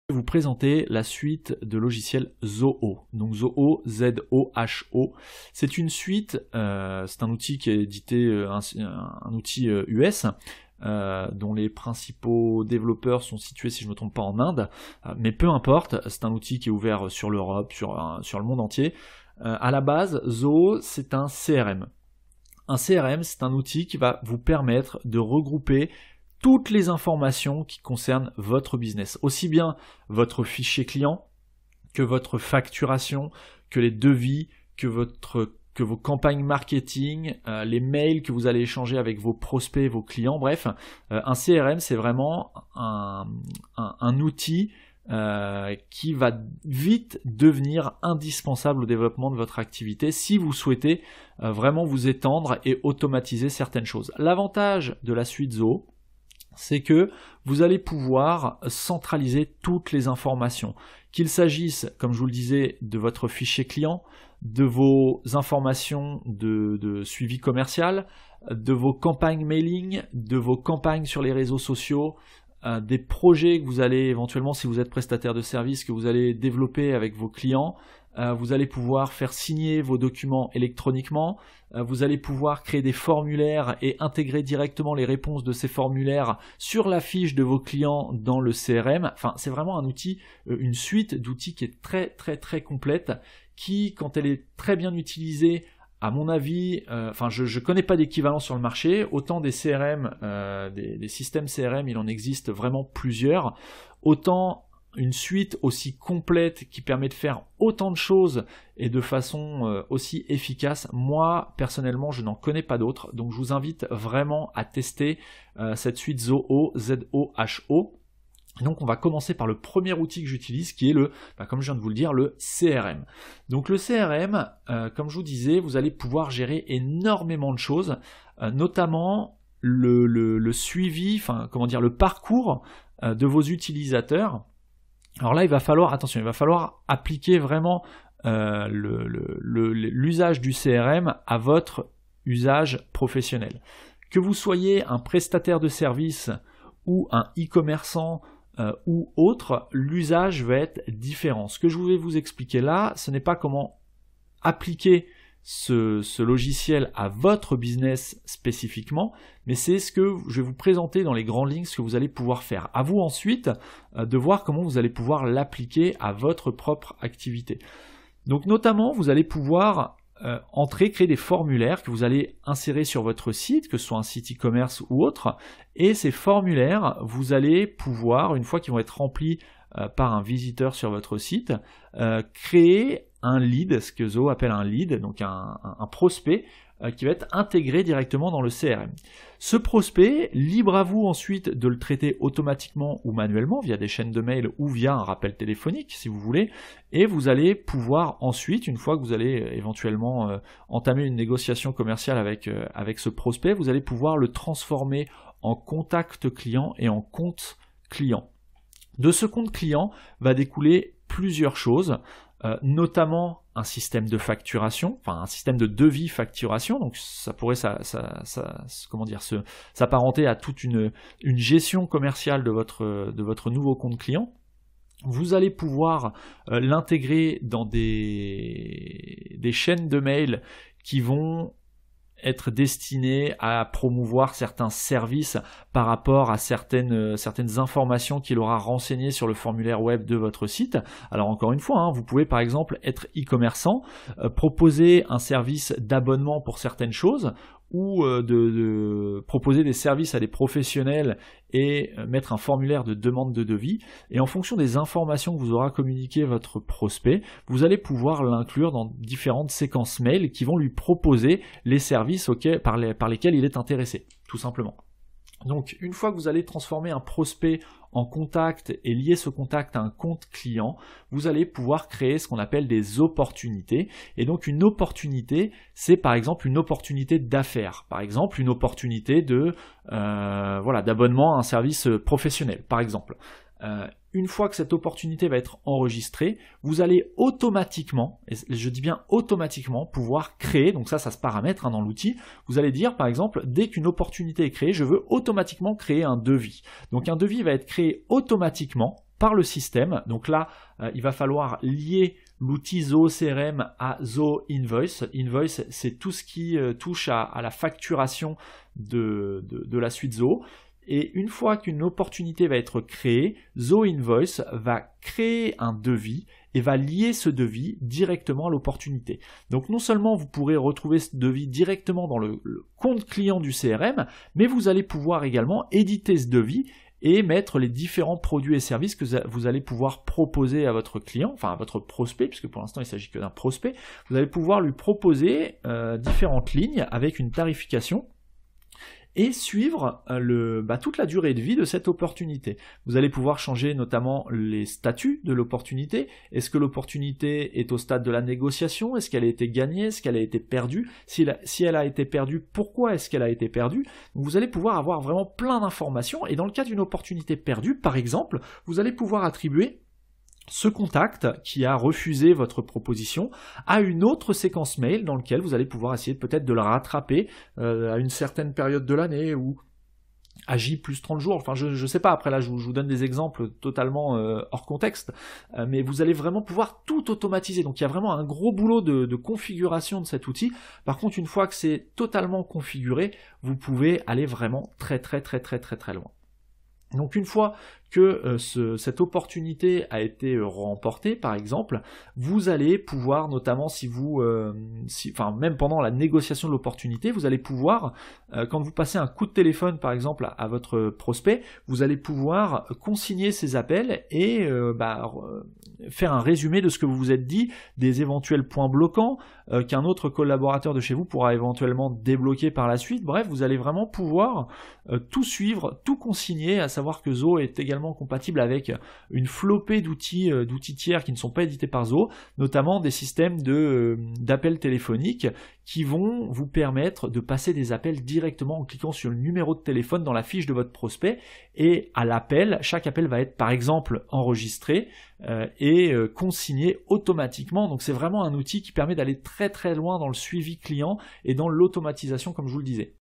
Je vais vous présenter la suite de logiciels Zoho. Donc Zoho, Z-O-H-O. C'est une suite, c'est un outil qui est édité, un outil US, dont les principaux développeurs sont situés, si je ne me trompe pas, en Inde. Mais peu importe, c'est un outil qui est ouvert sur l'Europe, sur le monde entier. À la base, Zoho, c'est un CRM. Un CRM, c'est un outil qui va vous permettre de regrouper toutes les informations qui concernent votre business, aussi bien votre fichier client, que votre facturation, que les devis, que vos campagnes marketing, les mails que vous allez échanger avec vos prospects, vos clients, bref, un CRM c'est vraiment un outil qui va vite devenir indispensable au développement de votre activité si vous souhaitez vraiment vous étendre et automatiser certaines choses. L'avantage de la suite Zoho, c'est que vous allez pouvoir centraliser toutes les informations, qu'il s'agisse, comme je vous le disais, de votre fichier client, de vos informations de suivi commercial, de vos campagnes mailing, de vos campagnes sur les réseaux sociaux, des projets que vous allez éventuellement, si vous êtes prestataire de services, que vous allez développer avec vos clients. Vous allez pouvoir faire signer vos documents électroniquement, vous allez pouvoir créer des formulaires et intégrer directement les réponses de ces formulaires sur la fiche de vos clients dans le CRM. Enfin, c'est vraiment un outil, une suite d'outils qui est très complète, qui, quand elle est très bien utilisée, à mon avis, je connais pas d'équivalent sur le marché. Autant des CRM, des systèmes CRM, il en existe vraiment plusieurs. Autant une suite aussi complète qui permet de faire autant de choses et de façon aussi efficace, moi personnellement je n'en connais pas d'autres, donc je vous invite vraiment à tester cette suite Zoho, Z-O-H-O. Donc on va commencer par le premier outil que j'utilise qui est comme je viens de vous le dire, le CRM. Donc le CRM, comme je vous disais, vous allez pouvoir gérer énormément de choses, notamment le suivi, le parcours de vos utilisateurs. Alors là, il va falloir appliquer vraiment l'usage du CRM à votre usage professionnel. Que vous soyez un prestataire de service ou un e-commerçant ou autre, l'usage va être différent. Ce que je voulais vous expliquer là, ce n'est pas comment appliquer ce logiciel à votre business spécifiquement, mais c'est ce que je vais vous présenter dans les grandes lignes, ce que vous allez pouvoir faire. À vous ensuite de voir comment vous allez pouvoir l'appliquer à votre propre activité. Donc notamment, vous allez pouvoir créer des formulaires que vous allez insérer sur votre site, que ce soit un site e-commerce ou autre, et ces formulaires, vous allez pouvoir, une fois qu'ils vont être remplis par un visiteur sur votre site, créer un lead, ce que Zoho appelle un lead, donc un prospect qui va être intégré directement dans le CRM. Ce prospect, libre à vous ensuite de le traiter automatiquement ou manuellement via des chaînes de mail ou via un rappel téléphonique si vous voulez, et vous allez pouvoir ensuite, une fois que vous allez éventuellement entamer une négociation commerciale avec ce prospect, vous allez pouvoir le transformer en contact client et en compte client. De ce compte client va découler plusieurs choses, notamment un système de facturation, un système de devis facturation, donc ça pourrait s'apparenter à toute une gestion commerciale de votre nouveau compte client. Vous allez pouvoir l'intégrer dans des chaînes de mail qui vont être destiné à promouvoir certains services par rapport à certaines informations qu'il aura renseignées sur le formulaire web de votre site. Alors encore une fois, vous pouvez par exemple être e-commerçant, proposer un service d'abonnement pour certaines choses, ou de proposer des services à des professionnels et mettre un formulaire de demande de devis, et en fonction des informations que vous aura communiquées votre prospect, vous allez pouvoir l'inclure dans différentes séquences mail qui vont lui proposer les services par lesquels il est intéressé, tout simplement. Donc une fois que vous allez transformer un prospect en contact et lier ce contact à un compte client, vous allez pouvoir créer ce qu'on appelle des opportunités. Et donc une opportunité, c'est par exemple une opportunité d'affaires, par exemple une opportunité d'abonnement à un service professionnel, par exemple. Une fois que cette opportunité va être enregistrée, vous allez automatiquement, et je dis bien automatiquement, pouvoir créer, donc ça se paramètre dans l'outil, vous allez dire par exemple, dès qu'une opportunité est créée, je veux automatiquement créer un devis. Donc un devis va être créé automatiquement par le système. Donc là, il va falloir lier l'outil Zoho CRM à Zoho Invoice. Invoice, c'est tout ce qui touche à la facturation de la suite Zoho. Et une fois qu'une opportunité va être créée, Zoho Invoice va créer un devis et va lier ce devis directement à l'opportunité. Donc non seulement vous pourrez retrouver ce devis directement dans le compte client du CRM, mais vous allez pouvoir également éditer ce devis et mettre les différents produits et services que vous allez pouvoir proposer à votre client, enfin à votre prospect, puisque pour l'instant il ne s'agit que d'un prospect. Vous allez pouvoir lui proposer différentes lignes avec une tarification et suivre toute la durée de vie de cette opportunité. Vous allez pouvoir changer notamment les statuts de l'opportunité. Est-ce que l'opportunité est au stade de la négociation? Est-ce qu'elle a été gagnée? Est-ce qu'elle a été perdue? Si elle a été perdue, pourquoi est-ce qu'elle a été perdue? Donc vous allez pouvoir avoir vraiment plein d'informations, et dans le cas d'une opportunité perdue, par exemple, vous allez pouvoir attribuer ce contact qui a refusé votre proposition à une autre séquence mail dans laquelle vous allez pouvoir essayer peut-être de le rattraper à une certaine période de l'année ou à J plus 30 jours, enfin je sais pas, après là je vous donne des exemples totalement hors contexte, mais vous allez vraiment pouvoir tout automatiser. Donc il y a vraiment un gros boulot de configuration de cet outil. Par contre, une fois que c'est totalement configuré, vous pouvez aller vraiment très loin. Donc une fois que cette opportunité a été remportée, par exemple, vous allez pouvoir, notamment même pendant la négociation de l'opportunité, vous allez pouvoir, quand vous passez un coup de téléphone, par exemple, à votre prospect, vous allez pouvoir consigner ces appels et faire un résumé de ce que vous vous êtes dit, des éventuels points bloquants qu'un autre collaborateur de chez vous pourra éventuellement débloquer par la suite. Bref, vous allez vraiment pouvoir tout suivre, tout consigner, à savoir que Zoho est également compatible avec une flopée d'outils tiers qui ne sont pas édités par Zoho, notamment des systèmes d'appels téléphoniques qui vont vous permettre de passer des appels directement en cliquant sur le numéro de téléphone dans la fiche de votre prospect, et à l'appel, chaque appel va être par exemple enregistré et consigné automatiquement. Donc c'est vraiment un outil qui permet d'aller très loin dans le suivi client et dans l'automatisation, comme je vous le disais.